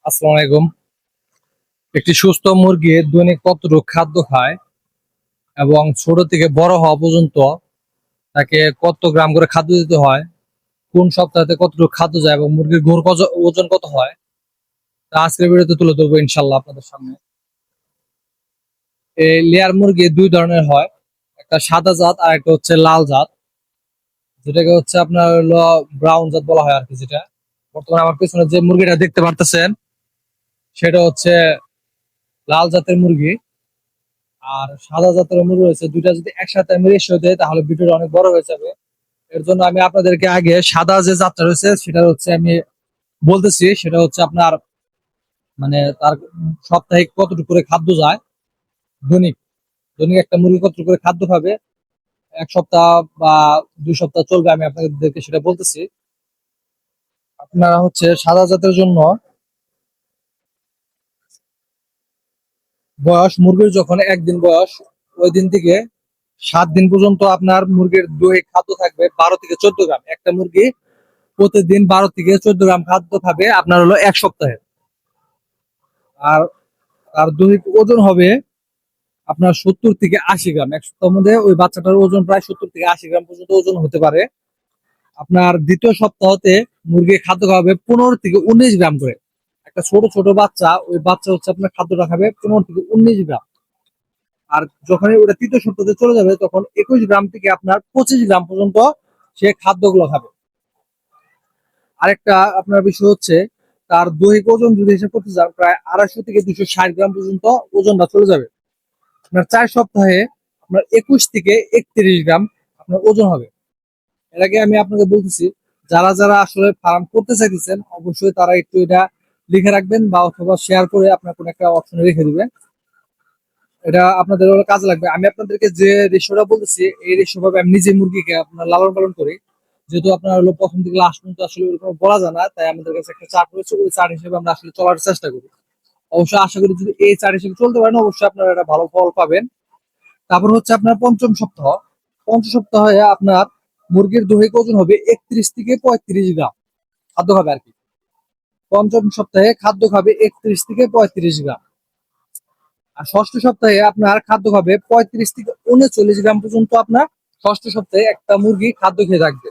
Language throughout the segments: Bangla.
আসসালামু আলাইকুম। একটি সুস্থ মুরগি দৈনিক কতটুকু খাদ্য খায় এবং ছোট থেকে বড় হওয়া পর্যন্ত তাকে কত গ্রাম করে খাদ্য দিতে হয়, কোন সপ্তাহে কতটুকু খাদ্য যায় এবং মুরগির গড় ওজন কত হয়, তা আজকের ভিডিওতে তুলে ধরবো ইনশাল্লাহ আপনাদের সামনে। এই লেয়ার মুরগি দুই ধরনের হয়, একটা সাদা জাত আর একটা হচ্ছে লাল জাত, যেটাকে হচ্ছে আপনার হলো ব্রাউন জাত বলা হয় আর কি। যেটা বর্তমানে আমার পেছনে যে মুরগিটা দেখতে পারতেছেন সেটা হচ্ছে লাল জাতের মুরগি। আর সাদা জাতের মুরগি রয়েছে, দুইটা যদি একসাথে আমি রেশিও দেয় তাহলে ভিডিওটা অনেক বড় হয়ে যাবে। এর জন্য আমি আপনাদেরকে আগে সাদা যে জাতটা রয়েছে সেটা হচ্ছে আমি বলতেছি। সেটা হচ্ছে আপনার মানে তার সাপ্তাহিক কতটুকু করে খাদ্য যায়, দৈনিক দৈনিক একটা মুরগি কতটুকু করে খাদ্য খাবে, এক সপ্তাহ বা 2 সপ্তাহ চলবে, আমি আপনাদেরকে সেটা বলতেছি। আপনারা হচ্ছে সাদা জাতের জন্য বয়স মুরগির যখন একদিন বয়স, ওই দিন থেকে 7 দিন পর্যন্ত আপনার মুরগির দৈহিক খাদ্য থাকবে 12 থেকে 14 গ্রাম। একটা মুরগি প্রতিদিন 12 থেকে 14 গ্রাম খাদ্য খাবে আপনার হলো এক সপ্তাহে। আর তার দৈহিক ওজন হবে আপনার 70 থেকে 80 গ্রাম। এক সপ্তাহের মধ্যে ওই বাচ্চাটার ওজন প্রায় 70 থেকে 80 গ্রাম পর্যন্ত ওজন হতে পারে। আপনার দ্বিতীয় সপ্তাহতে মুরগি খাদ্য খাবে 15 থেকে 19 গ্রাম করে। একটা ছোট ছোট বাচ্চা, ওই বাচ্চা হচ্ছে আপনার খাদ্যটা খাবে 15 থেকে 19 গ্রাম। আর যখন ওটা তৃতীয় সপ্তাহে চলে যাবে তখন 21 গ্রাম থেকে আপনার 25 গ্রাম পর্যন্ত সে খাদ্যগুলো খাবে। আরেকটা আপনার বিষয় হচ্ছে তার দৈহিক ওজন যদি হিসাব করতে যান, প্রায় 250 থেকে 260 গ্রাম পর্যন্ত ওজনটা চলে যাবে। আপনার 4 সপ্তাহে আপনার 21 থেকে 31 গ্রাম আপনার ওজন হবে। এর আগে আমি আপনাকে বলতেছি, যারা যারা আসলে ফার্ম করতে চাইতেছেন অবশ্যই তারা একটু এটা লিখে রাখবেন বা অথবা শেয়ার করে আপনার কোনো একটা অপশনে রেখে দিবেন। এটা আপনাদের কাজে লাগবে। আমি আপনাদেরকে যে রেশিওটা বলতেছি এই রেশিও ভাবে আমি নিজে মুরগিকে আপনার লালন পালন করি। যেহেতু আপনার হলো প্রথম থেকে লাস্ট পর্যন্ত আসলে ওরকম বলা যায় না, তাই আমাদের কাছে একটা চার্ট রয়েছে, ওই চার্ট হিসেবে আমরা আসলে চলার চেষ্টা করি। অবশ্যই আশা করি যদি এই চার্ট হিসেবে চলতে পারেন অবশ্যই আপনারা একটা ভালো ফল পাবেন। তারপর হচ্ছে আপনার পঞ্চম সপ্তাহ। পঞ্চম সপ্তাহে আপনার মুরগির দৈহিক ওজন হবে 31 থেকে 35 গ্রাম খাদ্য খাবে আর কি। পঞ্চম সপ্তাহে খাদ্য খাবে 31 থেকে 35 গ্রাম। আর ষষ্ঠ সপ্তাহে আপনার খাদ্য খাবে 35 থেকে 39 গ্রাম পর্যন্ত। আপনার ষষ্ঠ সপ্তাহে একটা মুরগি খাদ্য খেয়ে থাকবে।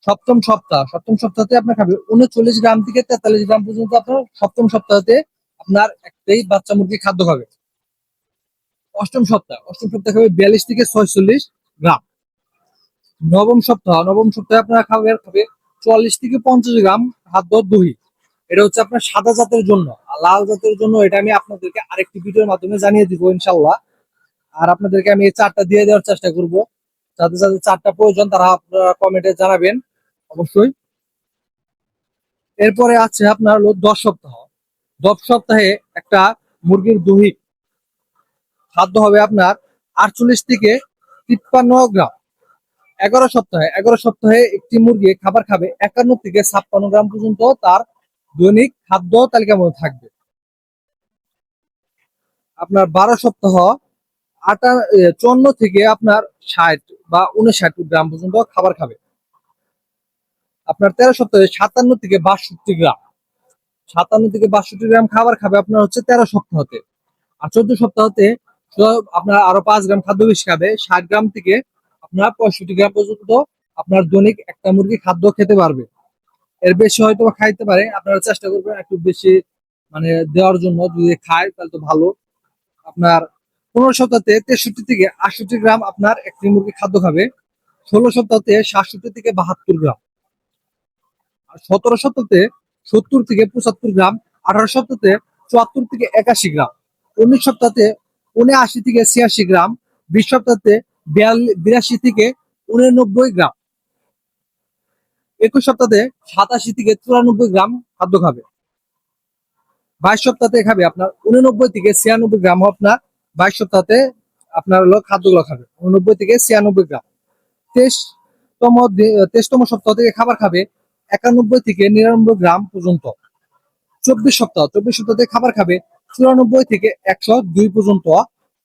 সপ্তম সপ্তাহতে আপনার খাবে 39 গ্রাম থেকে 43 গ্রাম পর্যন্ত। আপনার সপ্তম সপ্তাহতে আপনার একটাই বাচ্চা মুরগি খাদ্য খাবে। অষ্টম সপ্তাহে খাবে 42 থেকে 46 গ্রাম। নবম সপ্তাহে আপনার খাবে 44 থেকে 50 গ্রাম খাদ্য দহি। এটা হচ্ছে আপনার সাদা জাতের জন্য। আর লাল জাতের জন্য এটা আমি আপনাদেরকে আরেকটি ভিডিওর মাধ্যমে জানিয়ে দিব ইনশাল্লাহ। আর আপনাদেরকে আমি এই চারটা দিয়ে দেওয়ার চেষ্টা করব। যাদের যাদের চারটা প্রয়োজন তারা আপনারা কমেন্টে জানাবেন অবশ্যই। এরপরে আছে আপনার হলো 10 সপ্তাহ। 10 সপ্তাহে একটা মুরগির দৈহিক খাদ্য হবে আপনার 48 থেকে 53 গ্রাম। 11 সপ্তাহে একটি মুরগি খাবার খাবে 51 থেকে 56 গ্রাম পর্যন্ত, তার দৈনিক খাদ্য তালিকার মধ্যে থাকবে। আপনার 12 সপ্তাহ 54 থেকে আপনার 60 বা 59 গ্রাম পর্যন্ত খাবার খাবে। আপনার 13 সপ্তাহে 57 থেকে 62 গ্রাম, 57 থেকে 62 গ্রাম খাবার খাবে আপনার হচ্ছে 13 সপ্তাহতে। আর 14 সপ্তাহতে আপনার আরো 5 গ্রাম খাদ্য বেশি খাবে, 60 গ্রাম থেকে আপনার 65 গ্রাম পর্যন্ত আপনার দৈনিক একটা মুরগি খাদ্য খেতে পারবে। এর বেশি হয়তো বা খাইতে পারে, আপনারা চেষ্টা করবেন একটু বেশি মানে দেওয়ার জন্য। যদি খায় তাহলে তো ভালো। আপনার 15 সপ্তাহে 63 থেকে 68 গ্রাম আপনার একটি মুরগি খাদ্য খাবে। 16 সপ্তাহতে 67 থেকে 72 গ্রাম। আর 17 সপ্তাহতে 70 থেকে 75 গ্রাম। 18 সপ্তাহতে 74 থেকে 81 গ্রাম। 19 সপ্তাহতে 79 থেকে 86 গ্রাম। 20 সপ্তাহতে 82 থেকে 89 গ্রাম। 21 সপ্তাহতে 87 থেকে 94 গ্রাম খাদ্য খাবে। 22 সপ্তাহতে খাবে আপনার 89 থেকে 96 গ্রাম। আপনার 22 সপ্তাহতে আপনার হলো খাদ্যগুলো খাবে 89 থেকে 96 গ্রাম। 23তম সপ্তাহ থেকে খাবার খাবে 91 থেকে 99 গ্রাম পর্যন্ত। 24 সপ্তাহতে খাবার খাবে 94 থেকে 102 পর্যন্ত।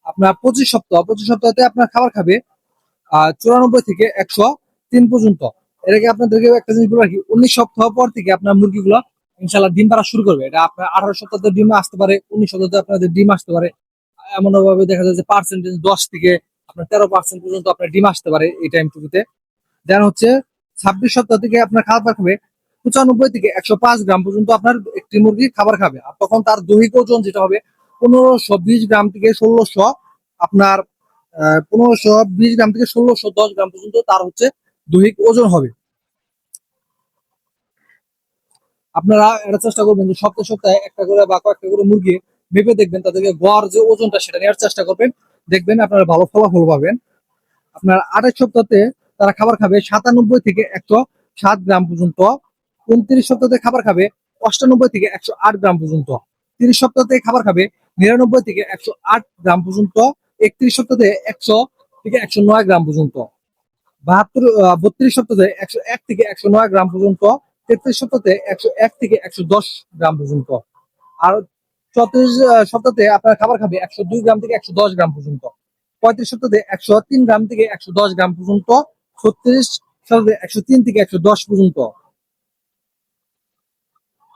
আপনার 25 সপ্তাহতে আপনার খাবার খাবে 94 থেকে 103 পর্যন্ত। এর আগে আপনাদেরকে একটা জিনিস বলে রাখি, 19 সপ্তাহ পর থেকে আপনার মুরগিগুলো ইনশাল্লাহ ডিম পাড়া শুরু করবে। এটা আপনার 18 সপ্তাহে ডিম আসতে পারে, 19 সপ্তাহে আপনাদের ডিম আসতে পারে। এমন ভাবে দেখা যায় যে পার্সেন্টেজ 10 থেকে আপনার 13% পর্যন্ত আপনার ডিম আসতে পারে এই টাইমটুকুতে। দেন হচ্ছে 26 সপ্তাহ থেকে আপনার খাবার খাবে 95 থেকে 105 গ্রাম পর্যন্ত আপনার একটি মুরগি খাবার খাবে। আর তখন তার দৈহিক ওজন যেটা হবে 1520 গ্রাম থেকে 1600 আপনার 1520 গ্রাম থেকে 1610 গ্রাম পর্যন্ত তার হচ্ছে দৈহিক ওজন হবে। আপনারা এটা চেষ্টা করবেন যে সপ্তাহে সপ্তাহে একটা করে বা কয়েকটা করে মুরগি মেপে দেখবেন, তাদেরকে গড় যে ওজনটা সেটা নেওয়ার চেষ্টা করবেন, দেখবেন আপনারা ভালো ফলাফল পাবেন। আপনার 28 সপ্তাহে তারা খাবার খাবে 97 থেকে 107 গ্রাম পর্যন্ত। 29 সপ্তাহে খাবার খাবে 98 থেকে 108 গ্রাম পর্যন্ত। 30 সপ্তাহে খাবার খাবে 99 থেকে 108 গ্রাম পর্যন্ত। 31 সপ্তাহে 100 থেকে 109 গ্রাম পর্যন্ত। 32 সপ্তাহে 101 থেকে 109 গ্রাম পর্যন্ত। 33 সপ্তাহে 101 থেকে 110 গ্রাম পর্যন্ত। আর 34 সপ্তাহে আপনার খাবার খাবে 102 গ্রাম থেকে 110 গ্রাম পর্যন্ত। 35 সপ্তাহে 103 গ্রাম থেকে 110 গ্রাম পর্যন্ত। 36 সপ্তাহে 103 থেকে 110 পর্যন্ত।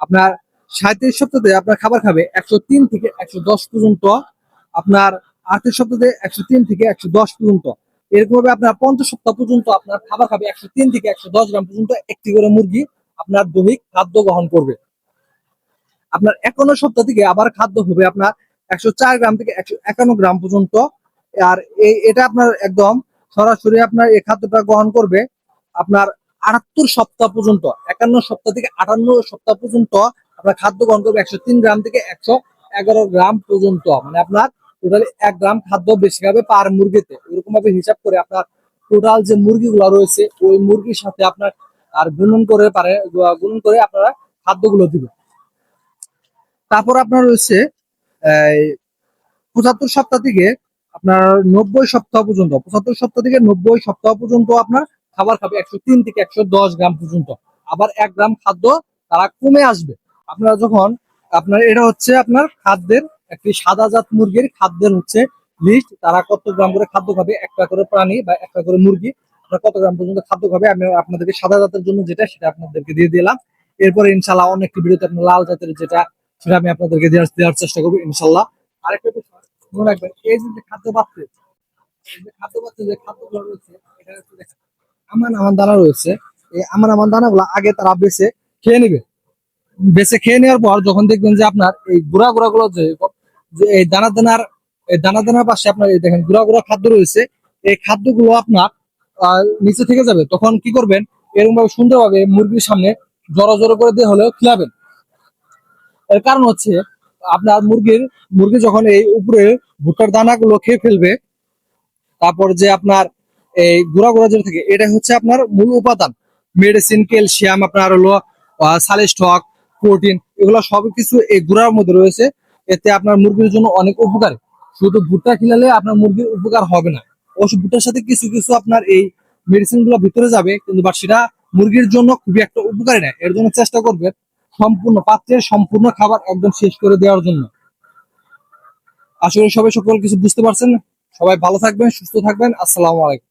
আপনার 37 সপ্তাহে আপনার খাবার খাবে 103 থেকে 110 পর্যন্ত। আপনার 38 সপ্তাহে 103 থেকে 110 পর্যন্ত। এরকম ভাবে আপনার 50 সপ্তাহ পর্যন্ত আপনার খাবার খাবে 103 থেকে 110 গ্রাম পর্যন্ত একটি করে মুরগি আপনার দৈহিক খাদ্য গ্রহণ করবে। আপনার 51 সপ্তাহ থেকে আবার খাদ্য হবে আপনার 104 গ্রাম থেকে 151 গ্রাম পর্যন্ত। আর এটা আপনার একদম সরাসরি আপনার এই খাদ্যটা গ্রহণ করবে আপনার 78 সপ্তাহ পর্যন্ত। 51 সপ্তাহ থেকে 58 সপ্তাহ পর্যন্ত আপনার খাদ্য গ্রহণ করবে 103 গ্রাম থেকে 111 গ্রাম পর্যন্ত। মানে আপনার টোটালি 1 গ্রাম খাদ্য বেশি খাবে পার মুরগিতে। এরকম ভাবে হিসাব করে আপনার টোটাল যে মুরগিগুলো রয়েছে ওই মুরগির সাথে আপনার আর গুণন করে আপনারা খাদ্যগুলো দিবে। তারপর আপনার রয়েছে 75 সপ্তাহ থেকে আপনার 90 সপ্তাহ পর্যন্ত। 75 সপ্তাহ থেকে 90 সপ্তাহ পর্যন্ত আপনার খাবার খাবে 103 থেকে 110 গ্রাম পর্যন্ত। আবার 1 গ্রাম খাদ্য তারা কমে আসবে। আপনারা যখন আপনার এটা হচ্ছে আপনার খাদ্যের একটি সাদাজাত মুরগির খাদ্যের হচ্ছে লিস্ট, তারা কত গ্রাম করে খাদ্য খাবে, একটা করে প্রাণী বা একটা করে মুরগি আপনার কত গ্রাম পর্যন্ত খাদ্য খাবে। আমি আপনাদেরকে সাদা জাতের জন্য যেটা সেটা আপনাদেরকে দিয়ে দিলাম। এরপরে ইনশাল্লাহ অনেকটি ভিডিওতে আপনার লাল জাতের যেটা সেটা আমি আপনাদেরকে দেওয়ার চেষ্টা করবো ইনশাল্লাহ। আরেকটা বিষয় মনে রাখবেন, এই যে খাদ্য পাত্রে যে খাদ্যগুলো রয়েছে এটা হচ্ছে দেখেন আমান আমান দানা রয়েছে। এই আমান আমান দানাগুলো আগে তারা বেছে খেয়ে নেবে। বেছে খেয়ে নেওয়ার পর যখন দেখবেন যে আপনার এই গুঁড়া গুঁড়া গুলো যে এই দানা দানার পাশে আপনার এই দেখেন গুঁড়া গুঁড়া খাদ্য রয়েছে, এই খাদ্যগুলো আপনার নিচে থেকে যাবে, তখন কি করবেন এরকম ভাবে সুন্দরভাবে মুরগির সামনে জড়ো জড়ো করে দিয়ে হলেও খিলাবেন। এর কারণ হচ্ছে আপনার মুরগি যখন এই উপরে ভুট্টার দানাগুলো খেয়ে ফেলবে, তারপর যে আপনার এই গুঁড়া গুঁড়া যেটা থাকে এটা হচ্ছে আপনার মূল উপাদান। মেডিসিন, ক্যালসিয়াম, আপনার হলো সালিস্টক, প্রোটিন, এগুলো সবকিছু এই গুঁড়ার মধ্যে রয়েছে। এতে আপনার মুরগির জন্য অনেক উপকারী। শুধু ভুট্টা খিলালে আপনার মুরগির উপকার হবে না, অবশ্য ভুট্টার সাথে কিছু কিছু আপনার এই মেডিসিন গুলো ভিতরে যাবে, কিন্তু বাট সেটা মুরগির জন্য খুবই একটা উপকারী না। এর জন্য চেষ্টা করবেন সম্পূর্ণ পাত্রের সম্পূর্ণ খাবার একদম শেষ করে দেওয়ার জন্য। আসলে সবাই সকল কিছু বুঝতে পারছেন। সবাই ভালো থাকবেন, সুস্থ থাকবেন। আসসালামু আলাইকুম।